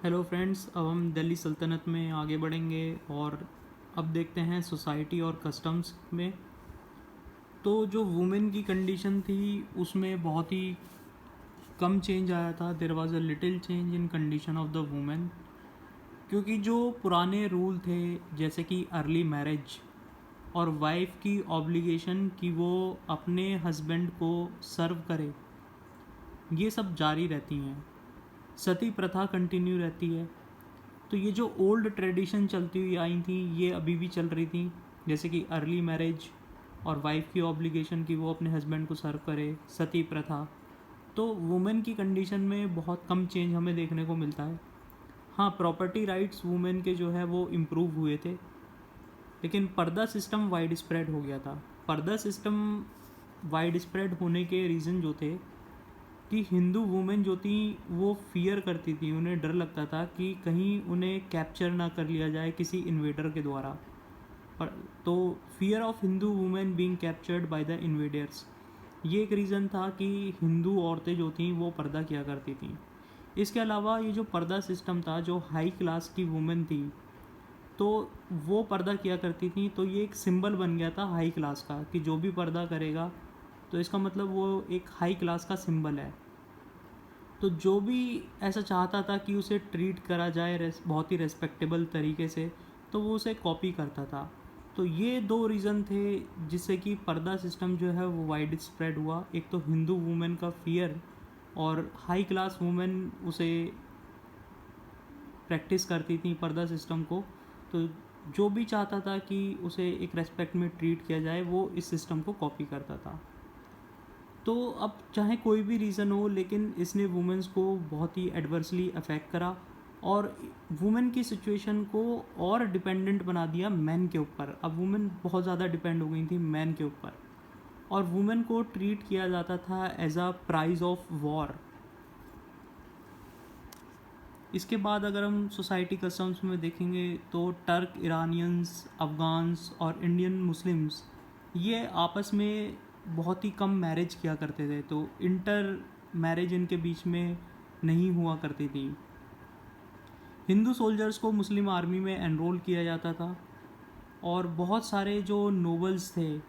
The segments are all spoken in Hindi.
हेलो फ्रेंड्स, अब हम दिल्ली सल्तनत में आगे बढ़ेंगे और अब देखते हैं सोसाइटी और कस्टम्स में। तो जो वुमेन की कंडीशन थी उसमें बहुत ही कम चेंज आया था। There was a little change in condition of the women, क्योंकि जो पुराने रूल थे जैसे कि अर्ली मैरिज और वाइफ की ऑब्लिगेशन कि वो अपने हस्बैंड को सर्व करे, ये सब जारी रहती हैं। सती प्रथा कंटिन्यू रहती है। तो ये जो ओल्ड ट्रेडिशन चलती हुई आई थी ये अभी भी चल रही थी, जैसे कि अर्ली मैरिज और वाइफ की ऑब्लिगेशन कि वो अपने हस्बैंड को सर्व करे, सती प्रथा। तो वुमेन की कंडीशन में बहुत कम चेंज हमें देखने को मिलता है। हाँ, प्रॉपर्टी राइट्स वुमेन के जो है वो इम्प्रूव हुए थे, लेकिन पर्दा सिस्टम वाइड स्प्रेड हो गया था। पर्दा सिस्टम वाइड स्प्रेड होने के रीज़न जो थे कि हिंदू वुमेन जो थी वो फियर करती थी, उन्हें डर लगता था कि कहीं उन्हें कैप्चर ना कर लिया जाए किसी इन्वेडर के द्वारा। पर तो fear of Hindu women being captured by the invaders, ये एक रीज़न था कि हिंदू औरतें जो थीं वो पर्दा किया करती थीं। इसके अलावा ये जो पर्दा सिस्टम था, जो हाई क्लास की वुमेन थी तो वो पर्दा किया करती थी, तो ये एक सिंबल बन गया था हाई क्लास का कि जो भी पर्दा करेगा तो इसका मतलब वो एक हाई क्लास का सिंबल है। तो जो भी ऐसा चाहता था कि उसे ट्रीट करा जाए बहुत ही रेस्पेक्टेबल तरीके से, तो वो उसे कॉपी करता था। तो ये दो रीज़न थे जिससे कि पर्दा सिस्टम जो है वो वाइड स्प्रेड हुआ। एक तो हिंदू वुमेन का फियर, और हाई क्लास वुमेन उसे प्रैक्टिस करती थी पर्दा सिस्टम को। तो जो भी चाहता था कि उसे एक रेस्पेक्ट में ट्रीट किया जाए वो इस सिस्टम को कॉपी करता था। तो अब चाहे कोई भी रीज़न हो, लेकिन इसने वुमेंस को बहुत ही एडवर्सली अफेक्ट करा और वुमेन की सिचुएशन को और डिपेंडेंट बना दिया मैन के ऊपर। अब वुमेन बहुत ज़्यादा डिपेंड हो गई थी मैन के ऊपर, और वुमेन को ट्रीट किया जाता था as a prize of war. इसके बाद अगर हम सोसाइटी कस्टम्स में देखेंगे तो टर्क, इरानियंस, अफ़गान्स और इंडियन मुस्लिम्स ये आपस में बहुत ही कम मैरिज किया करते थे। तो इंटर मैरिज इनके बीच में नहीं हुआ करती थी। हिंदू सोल्जर्स को मुस्लिम आर्मी में एनरोल किया जाता था, और बहुत सारे जो नोबल्स थे,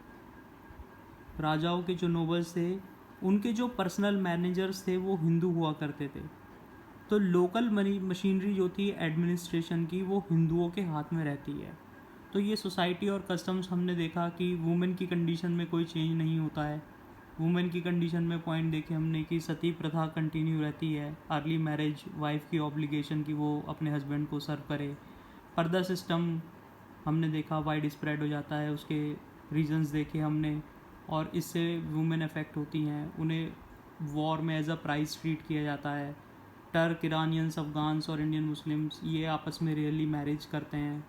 राजाओं के जो नोबल्स थे, उनके जो पर्सनल मैनेजर्स थे वो हिंदू हुआ करते थे। तो लोकल मनी मशीनरी जो थी एडमिनिस्ट्रेशन की वो हिंदुओं के हाथ में रहती है। तो ये सोसाइटी और कस्टम्स हमने देखा कि वुमेन की कंडीशन में कोई चेंज नहीं होता है। वुमेन की कंडीशन में पॉइंट देखे हमने कि सती प्रथा कंटिन्यू रहती है, अर्ली मैरिज, वाइफ की ऑब्लिगेशन कि वो अपने हस्बैंड को सर्व करे। पर्दा सिस्टम हमने देखा वाइड स्प्रेड हो जाता है, उसके रीजंस देखे हमने, और इससे वुमेन अफेक्ट होती हैं, उन्हें वॉर में एज अ प्राइज ट्रीट किया जाता है। टर्क, इरानियंस, अफ़गान्स और इंडियन मुस्लिम्स ये आपस में रियली मैरिज करते हैं।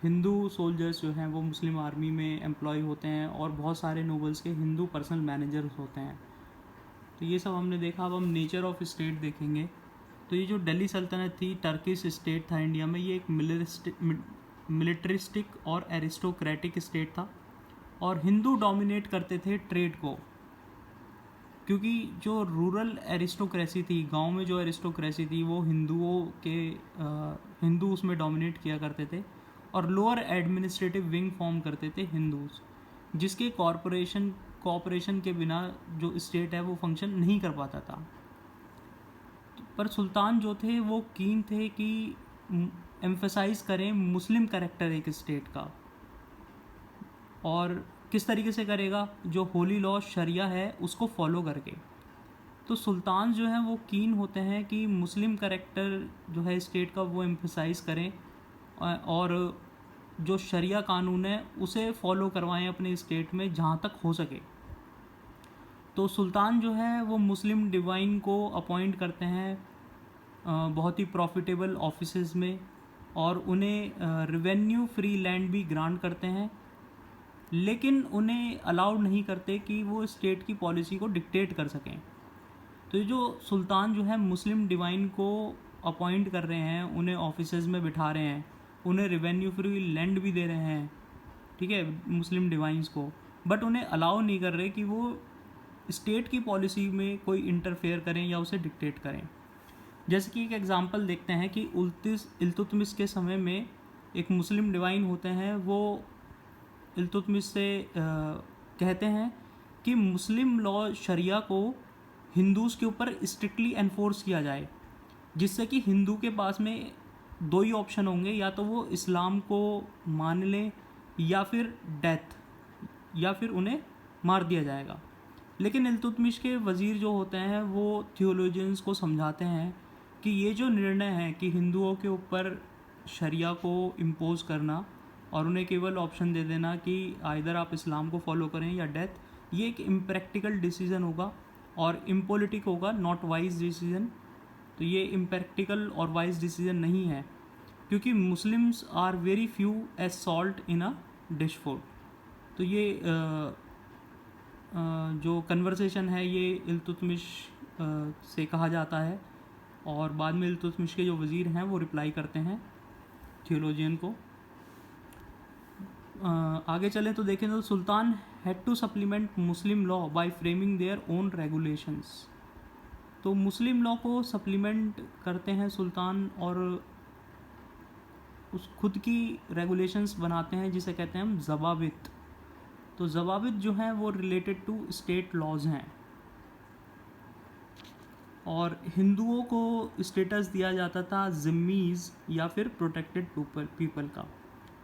हिंदू सोल्जर्स जो हैं वो मुस्लिम आर्मी में एम्प्लॉय होते हैं, और बहुत सारे नोबल्स के हिंदू पर्सनल मैनेजर्स होते हैं। तो ये सब हमने देखा। अब हम नेचर ऑफ स्टेट देखेंगे। तो ये जो दिल्ली सल्तनत थी, टर्किश स्टेट था इंडिया में, ये एक मिलिट्रिस्टिक और एरिस्टोक्रेटिक स्टेट था, और हिंदू डोमिनेट करते थे ट्रेड को। क्योंकि जो रूरल एरिस्टोक्रेसी थी, गांव में जो एरिस्टोक्रेसी थी वो हिंदू उसमें डोमिनेट किया करते थे, और लोअर एडमिनिस्ट्रेटिव विंग फॉर्म करते थे हिंदूज, जिसके कॉपरेशन के बिना जो स्टेट है वो फंक्शन नहीं कर पाता था। पर सुल्तान जो थे वो कीन थे कि एम्फेसाइज करें मुस्लिम करेक्टर एक स्टेट का। और किस तरीके से करेगा? जो होली लॉ शरिया है उसको फॉलो करके। तो सुल्तान जो हैं वो कीन होते हैं कि मुस्लिम करेक्टर जो है स्टेट का वो एम्फेसाइज करें, और जो शरिया कानून है उसे फॉलो करवाएं अपने स्टेट में जहाँ तक हो सके। तो सुल्तान जो है वो मुस्लिम डिवाइन को अपॉइंट करते हैं बहुत ही प्रॉफिटेबल ऑफिसेज में, और उन्हें रिवेन्यू फ्री लैंड भी ग्रांट करते हैं, लेकिन उन्हें अलाउड नहीं करते कि वो स्टेट की पॉलिसी को डिक्टेट कर सकें। तो ये जो सुल्तान जो है मुस्लिम डिवाइन को अपॉइंट कर रहे हैं, उन्हें ऑफिसेज में बिठा रहे हैं, उन्हें रिवेन्यू फ्री लैंड भी दे रहे हैं, ठीक है, मुस्लिम डिवाइंस को, बट उन्हें अलाउ नहीं कर रहे कि वो स्टेट की पॉलिसी में कोई इंटरफेयर करें या उसे डिक्टेट करें। जैसे कि एक एग्जांपल देखते हैं कि इल्तुतमिश के समय में एक मुस्लिम डिवाइन होते हैं, वो इल्तुतमिश से कहते हैं कि मुस्लिम लॉ शरिया को हिंदूज़ के ऊपर स्ट्रिक्टली एनफोर्स किया जाए, जिससे कि हिंदू के पास में दो ही ऑप्शन होंगे, या तो वो इस्लाम को मान लें या फिर डेथ, या फिर उन्हें मार दिया जाएगा। लेकिन इल्तुतमिश के वज़ीर जो होते हैं वो थियोलॉजियंस को समझाते हैं कि ये जो निर्णय है कि हिंदुओं के ऊपर शरिया को इम्पोज करना और उन्हें केवल ऑप्शन दे देना कि आइदर आप इस्लाम को फॉलो करें या डेथ, ये एक इम्प्रैक्टिकल डिसीज़न होगा और इम्पॉलिटिक होगा, नॉट वाइज डिसीज़न। तो ये इम्प्रैक्टिकल और वाइज डिसीज़न नहीं है, क्योंकि Muslims are very few as salt in a dish food. तो ये जो कन्वर्सेशन है ये इल्तुतमिश से कहा जाता है, और बाद में इल्तुतमिश के जो वज़ीर हैं वो रिप्लाई करते हैं थियोलॉजियन को। आगे चलें तो देखें तो sultan had to supplement Muslim law by framing their own regulations. तो मुस्लिम लॉ को सप्लीमेंट करते हैं सुल्तान और उस खुद की रेगुलेशंस बनाते हैं, जिसे कहते हैं हम ज़वाबित। तो ज़वाबित जो हैं वो रिलेटेड टू स्टेट लॉज हैं, और हिंदुओं को स्टेटस दिया जाता था ज़िम्मीज़ या फिर प्रोटेक्टेड पीपल का।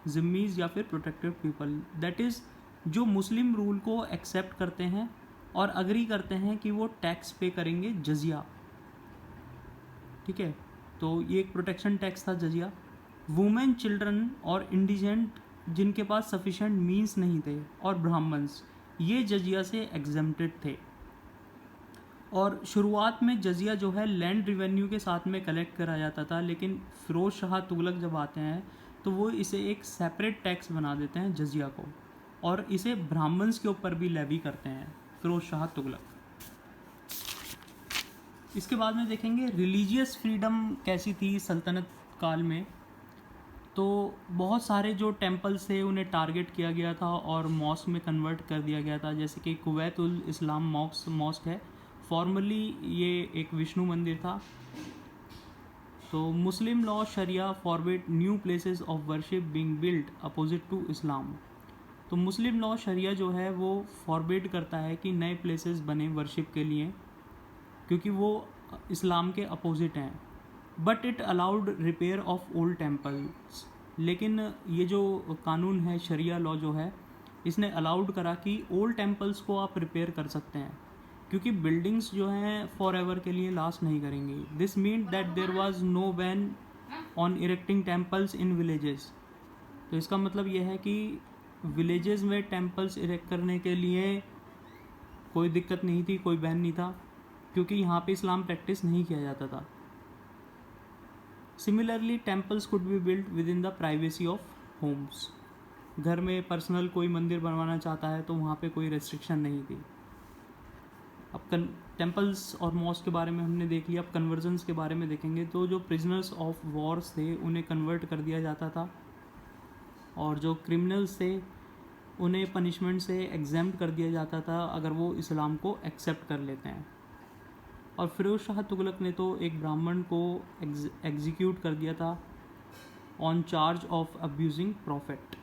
ज़िम्मीज़ या फिर प्रोटेक्टेड पीपल, दैट इज़ जो मुस्लिम रूल को एक्सेप्ट करते हैं और अग्री करते हैं कि वो टैक्स पे करेंगे, जजिया। ठीक है, तो ये एक प्रोटेक्शन टैक्स था, जजिया। वुमेन, चिल्ड्रन और इंडिजेंट जिनके पास सफिशेंट मीन्स नहीं थे, और ब्राह्मण्स, ये जजिया से एग्जेम्प्टेड थे। और शुरुआत में जजिया जो है लैंड रिवेन्यू के साथ में कलेक्ट करा जाता था, लेकिन फ़िरोज़ शाह तुगलक जब आते हैं तो वो इसे एक सेपरेट टैक्स बना देते हैं जजिया को, और इसे ब्राह्मण्स के ऊपर भी लेवी करते हैं फ़िरोज़ शाह तुगलक। इसके बाद में देखेंगे रिलीजियस फ्रीडम कैसी थी सल्तनत काल में। तो बहुत सारे जो टेम्पल्स थे उन्हें टारगेट किया गया था और मॉस्क में कन्वर्ट कर दिया गया था, जैसे कि कुवैतुल इस्लाम मॉस्क है। फॉर्मली ये एक विष्णु मंदिर था। तो Muslim law sharia forbid new places of worship being built opposite to Islam. तो मुस्लिम लॉ शरिया जो है वो फॉरबिड करता है कि नए प्लेसेस बने वर्शिप के लिए, क्योंकि वो इस्लाम के अपोजिट हैं। But it allowed repair of old temples. लेकिन ये जो कानून है, शरिया लॉ जो है, इसने अलाउड करा कि ओल्ड टेम्पल्स को आप रिपेयर कर सकते हैं, क्योंकि बिल्डिंग्स जो हैं फॉर एवर के लिए लास्ट नहीं करेंगी। This mean that there was no ban on erecting temples in villages. तो इसका मतलब यह है कि विलेजेस में टेम्पल्स इरेक्ट करने के लिए कोई दिक्कत नहीं थी, कोई बैन नहीं था, क्योंकि यहाँ पे इस्लाम प्रैक्टिस नहीं किया जाता था। Similarly temples could be built within the privacy of homes. घर में पर्सनल कोई मंदिर बनवाना चाहता है तो वहाँ पे कोई रेस्ट्रिक्शन नहीं थी। अब टेम्पल्स और मॉस्क के बारे में हमने देख लिया, अब कन्वर्जन्स के बारे में देखेंगे। तो जो प्रिजनर्स ऑफ वॉर्स थे उन्हें कन्वर्ट कर दिया जाता था, और जो क्रिमिनल्स थे उन्हें पनिशमेंट से एग्जेम्प्ट कर दिया जाता था अगर वो इस्लाम को एक्सेप्ट कर लेते हैं। और फ़िरोज़ शाह तुगलक ने तो एक ब्राह्मण को एग्जीक्यूट कर दिया था on charge of abusing profit.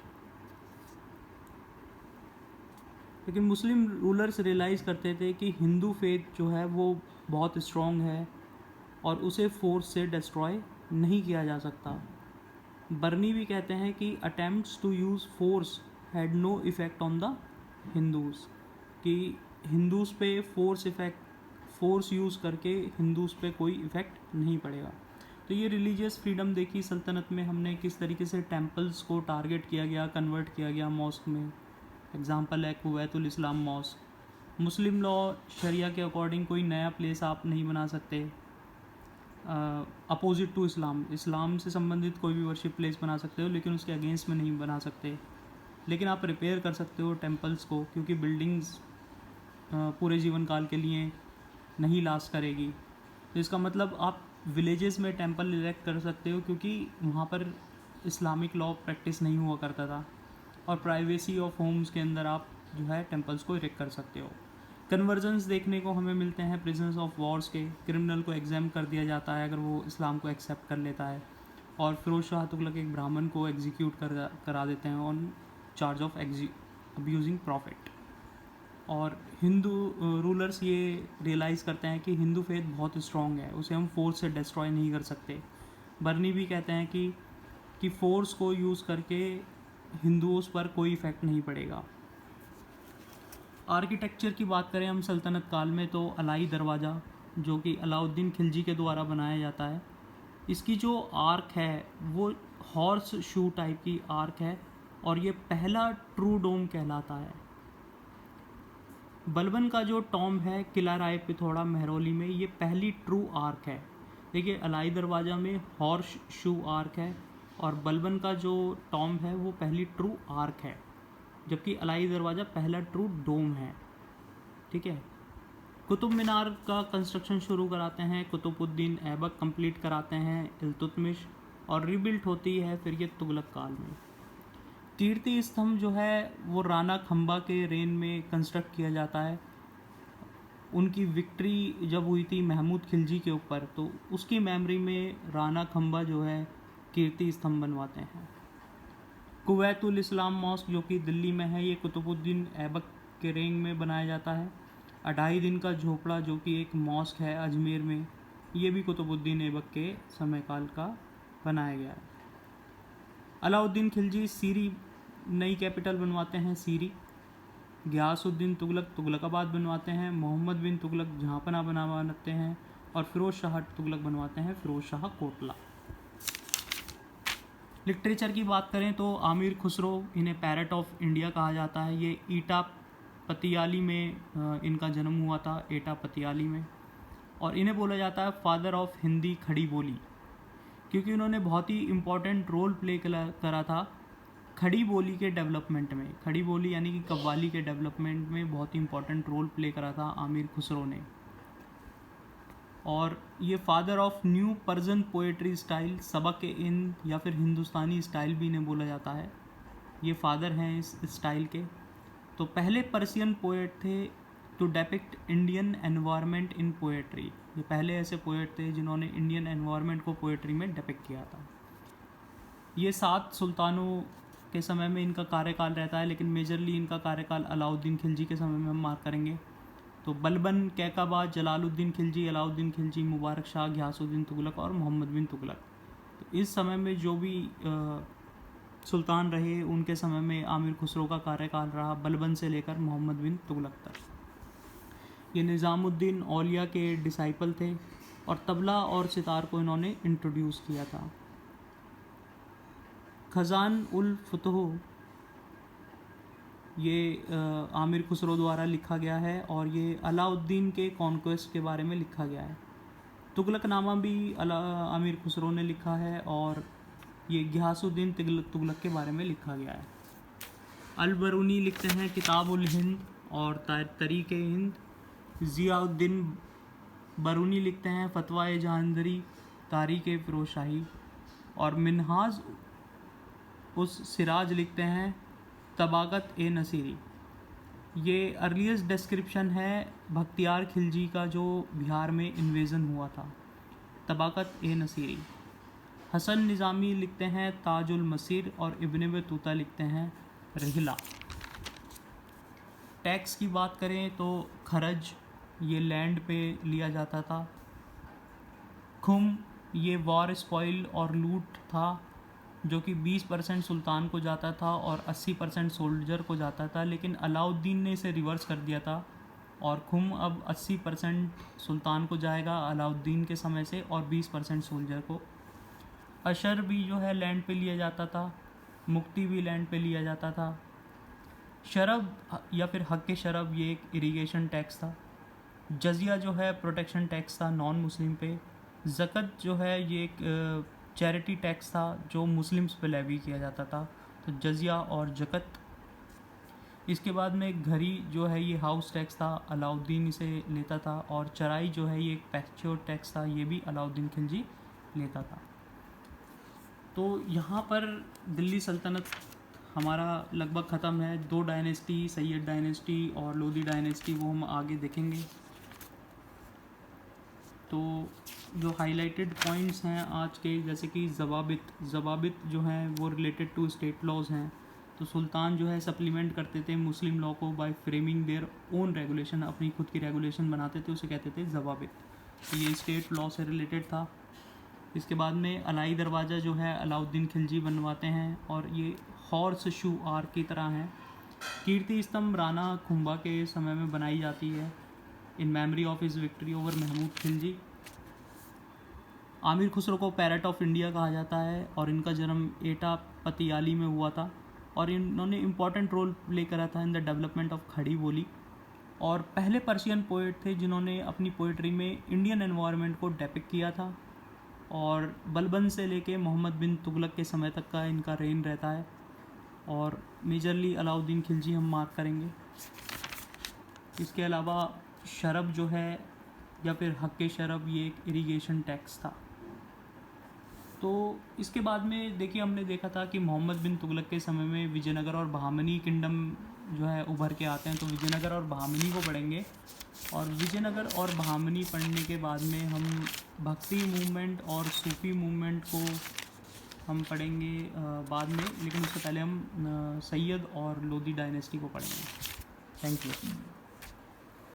लेकिन मुस्लिम रूलर्स रियलाइज़ करते थे कि हिंदू फेथ जो है वो बहुत स्ट्रॉन्ग है और उसे फोर्स से डिस्ट्रॉय नहीं किया जा सकता। बर्नी भी कहते हैं कि attempts to use force had no effect on the Hindus, कि हिंदूज़ पे फोर्स यूज़ करके हिंदूज़ पे कोई इफ़ेक्ट नहीं पड़ेगा। तो ये रिलीजियस फ्रीडम देखी सल्तनत में हमने, किस तरीके से टेम्पल्स को टारगेट किया गया, कन्वर्ट किया गया मॉस्क में। एग्जाम्पल है कुवैतुल इस्लाम मॉस्क। मुस्लिम लॉ शरिया के अकॉर्डिंग कोई नया प्लेस आप नहीं बना सकते अपोजिट टू इस्लाम से संबंधित कोई भी वर्शिप प्लेस बना सकते हो, लेकिन उसके अगेंस्ट में नहीं बना सकते। लेकिन आप रिपेयर कर सकते हो टेम्पल्स को, क्योंकि बिल्डिंग्स पूरे जीवन काल के लिए नहीं लास्ट करेगी। तो इसका मतलब आप विलेजेस में टेम्पल इरेक्ट कर सकते हो, क्योंकि वहाँ पर इस्लामिक लॉ प्रैक्टिस नहीं हुआ करता था, और प्राइवेसी ऑफ होम्स के अंदर आप जो है टेम्पल्स को इरेक्ट कर सकते हो। कन्वर्जन्स देखने को हमें मिलते हैं प्रिजनर्स ऑफ वॉर्स के, क्रिमिनल को एग्जाम कर दिया जाता है अगर वो इस्लाम को एक्सेप्ट कर लेता है, और फिरोज शाह तुगलक एक ब्राह्मण को एग्जीक्यूट करा देते हैं on charge of abusing profit. और हिंदू रूलर्स ये रियलाइज़ करते हैं कि हिंदू फेथ बहुत स्ट्रॉन्ग है, उसे हम फोर्स से डिस्ट्रॉय नहीं कर सकते। बर्नी भी कहते हैं कि फोर्स को यूज़ करके हिंदुओं पर कोई इफ़ेक्ट नहीं पड़ेगा। आर्किटेक्चर की बात करें हम सल्तनत काल में, तो अलाई दरवाज़ा जो कि अलाउद्दीन खिलजी के द्वारा बनाया जाता है, इसकी जो आर्क है वो हॉर्स शू टाइप की आर्क है, और ये पहला ट्रू डोम कहलाता है। बलबन का जो टॉम्ब है किला राय पिथौरा महरौली में, ये पहली ट्रू आर्क है। देखिए अलाई दरवाज़ा में हॉर्स शू आर्क है, और बलबन का जो टॉम्ब है वो पहली ट्रू आर्क है, जबकि अलाई दरवाज़ा पहला ट्रू डोम है। ठीक है। कुतुब मीनार का कंस्ट्रक्शन शुरू कराते हैं कुतुबुद्दीन ऐबक, कंप्लीट कराते हैं इल्तुतमिश, और रीबिल्ट होती है फिर ये तुगलक काल में। कीर्ति स्तंभ जो है वो राणा खंबा के रेन में कंस्ट्रक्ट किया जाता है। उनकी विक्ट्री जब हुई थी महमूद खिलजी के ऊपर, तो उसकी मेमोरी में राणा खंबा जो है कीर्ति स्तंभ बनवाते हैं। कुवैतुल इस्लाम मॉस्क जो कि दिल्ली में है, ये कुतुबुद्दीन ऐबक के रेंग में बनाया जाता है। 2.5 दिन का झोपड़ा जो कि एक मॉस्क है अजमेर में, ये भी कुतुबुद्दीन ऐबक के समय काल का बनाया गया है। अलाउद्दीन खिलजी सीरी नई कैपिटल बनवाते हैं, सीरी। गियासुद्दीन तुगलक तुगलकाबाद बनवाते हैं, मोहम्मद बिन तुगलक जहाँपना बनवाते हैं, और फिरोज शाह तुगलक बनवाते हैं फिरोज शाह कोटला। लिटरेचर की बात करें तो आमिर खुसरो, इन्हें पैरट ऑफ इंडिया कहा जाता है। ये ईटा पतियाली में इनका जन्म हुआ था, एटा पतियाली में, और इन्हें बोला जाता है फादर ऑफ हिंदी खड़ी बोली, क्योंकि उन्होंने बहुत ही इम्पोर्टेंट रोल प्ले करा था खड़ी बोली के डेवलपमेंट में। खड़ी बोली यानी कि कव्वाली के डेवलपमेंट में बहुत ही इम्पोर्टेंट रोल प्ले करा था आमिर खुसरो ने। और ये father of new Persian poetry style, सबक इन या फिर हिंदुस्तानी स्टाइल भी इन्हें बोला जाता है, ये फादर हैं इस स्टाइल के। तो पहले पर्शियन पोएट थे to depict Indian environment in poetry, ये पहले ऐसे पोएट थे जिन्होंने इंडियन एनवायरनमेंट को पोएट्री में डेपिक्ट किया था। ये 7 सुल्तानों के समय में इनका कार्यकाल रहता है, लेकिन मेजरली इनका कार्यकाल अलाउद्दीन खिलजी के समय में हम मार्क करेंगे। तो बलबन, कैकाबाद, जलालुद्दीन खिलजी, अलाउद्दीन खिलजी, मुबारक शाह, घियासुद्दीन तुगलक और मोहम्मद बिन तुगलक। तो इस समय में जो भी सुल्तान रहे उनके समय में आमिर खुसरो का कार्यकाल रहा, बलबन से लेकर मोहम्मद बिन तुगलक तक। ये निज़ामुद्दीन औलिया के डिसाइपल थे, और तबला और सितार को इन्होंने इंट्रोड्यूस किया था। खजान उल फुतूह ये आमिर खुसरो द्वारा लिखा गया है, और ये अलाउद्दीन के कॉन्क्वेस्ट के बारे में लिखा गया है। तुगलकनामा भी आमिर खुसरो ने लिखा है, और ये घियासुद्दीन तुगलक के बारे में लिखा गया है। अल बरूनी लिखते हैं किताब उल हिंद और तरीक़ हिंद। ज़ियाउद्दीन बरूनी लिखते हैं फतवा जहांदरी, तारीख़ फ़िरोज़ शाही, और मिनहाज उस सिराज लिखते हैं तबाक़त ए नसीरी। ये अर्लीस्ट डिस्क्रिप्शन है बख्तियार खिलजी का जो बिहार में इन्वेज़न हुआ था, तबाक़त ए नसीरी। हसन निज़ामी लिखते हैं ताजुल मसीर, और इब्न बतूता लिखते हैं रिहला। टैक्स की बात करें तो खरज ये लैंड पे लिया जाता था। खुम ये वॉर स्पॉइल और लूट था, जो कि 20% सुल्तान को जाता था और 80% सोल्जर को जाता था, लेकिन अलाउद्दीन ने इसे रिवर्स कर दिया था, और खुम अब 80% सुल्तान को जाएगा अलाउद्दीन के समय से, और 20% सोल्जर को। अशर भी जो है लैंड पे लिया जाता था, मुक्ति भी लैंड पे लिया जाता था। शरब या फिर हक़ शरब ये एक इरिगेशन टैक्स था। जजिया जो है प्रोटेक्शन टैक्स था नॉन मुस्लिम पे। ज़कत जो है ये एक चैरिटी टैक्स था जो मुस्लिम्स पे लेवी किया जाता था, तो जजिया और ज़कत। इसके बाद में घरी जो है ये हाउस टैक्स था, अलाउद्दीन इसे लेता था, और चराई जो है ये एक पैक्चोर टैक्स था, ये भी अलाउद्दीन खिलजी लेता था। तो यहाँ पर दिल्ली सल्तनत हमारा लगभग ख़त्म है। 2 डायनेस्टी, सैयद डायनेस्टी और लोदी डायनेस्टी, वो हम आगे देखेंगे। तो जो हाईलाइटेड पॉइंट्स हैं आज के, जैसे कि ज़वाबित जो हैं वो रिलेटेड टू स्टेट लॉज हैं। तो सुल्तान जो है सप्लीमेंट करते थे मुस्लिम लॉ को by framing their own regulation, अपनी खुद की रेगुलेशन बनाते थे, उसे कहते थे ज़वाबित। तो ये स्टेट लॉ से रिलेटेड था। इसके बाद में अलाई दरवाज़ा जो है अलाउद्दीन खिलजी बनवाते हैं, और ये हॉर्स शू आर्क की तरह हैं। कीर्ति स्तंभ राणा कुंभा के समय में बनाई जाती है in memory of his victory over Mahmud Khilji. Amir Khusro को पैरट ऑफ इंडिया कहा जाता है, और इनका जन्म एटा पतियाली में हुआ था, और इन्होंने इम्पॉर्टेंट रोल प्ले करा था इन द डेवलपमेंट ऑफ खड़ी बोली, और पहले पर्शियन पोइट थे जिन्होंने अपनी पोइट्री में इंडियन एनवायरनमेंट को डेपिक्ट किया था। और बलबन से लेके मोहम्मद बिन तुगलक के समय तक का इनका रेन रहता है, और मेजरली अलाउद्दीन खिलजी हम मार्क करेंगे। इसके अलावा शरब जो है, या फिर हक़ शरब, ये एक इरिगेशन टैक्स था। तो इसके बाद में देखिए, हमने देखा था कि मोहम्मद बिन तुगलक के समय में विजयनगर और बहामनी किंगडम जो है उभर के आते हैं। तो विजयनगर और बहामनी को पढ़ेंगे, और विजयनगर और बहामनी पढ़ने के बाद में हम भक्ति मूवमेंट और सूफी मूवमेंट को हम पढ़ेंगे बाद में, लेकिन उससे पहले हम सैयद और लोदी डायनेस्टी को पढ़ेंगे। Thank you.